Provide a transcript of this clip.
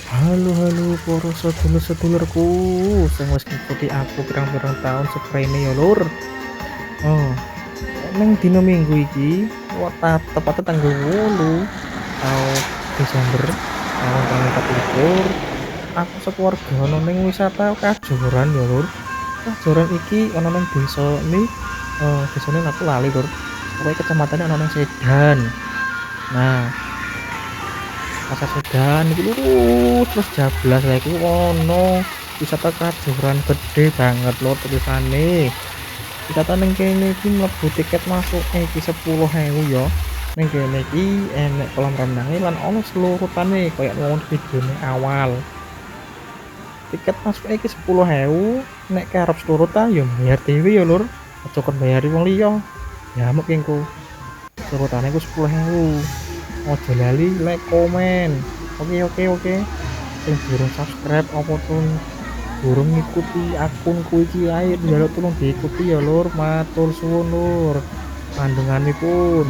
Halo para sedulur-sedulurku sing wis ngikuti aku pirang-pirang tahun seprene ya Lur. Oh, ning dina Minggu iki tepatnya tanggal 8 Desember tahun 2024 aku sekeluarga ana ning wisata Kajoran ya Lur. Kajoran iki ana ning desa ini desane aku lali Lur. Pokoke kecamatannya ana ning Sedan. Nah, Pasar Sedan iki lurus terus jablas lha iku ono wisata Kajoran gede banget lho tulisane. Wisata ning kene iki mlebu tiket masukne iki 10.000 ya. Ning kene iki enek kolam renange lan ono selurutane kaya wong videone awal. Tiket masukne iki 10.000, nek arep selurutan ya bayar dhewe ya Lur. Aja kon bayari wong liya. Nyamuk engko. Surutane ku 10.000. Ojo lali like, komen. Oke oke oke. Sing durung subscribe apa pun durung ngikuti akunku iki ae njaluk tulung diikuti ya Lur. Matur suwun Lur. Panjenenganipun.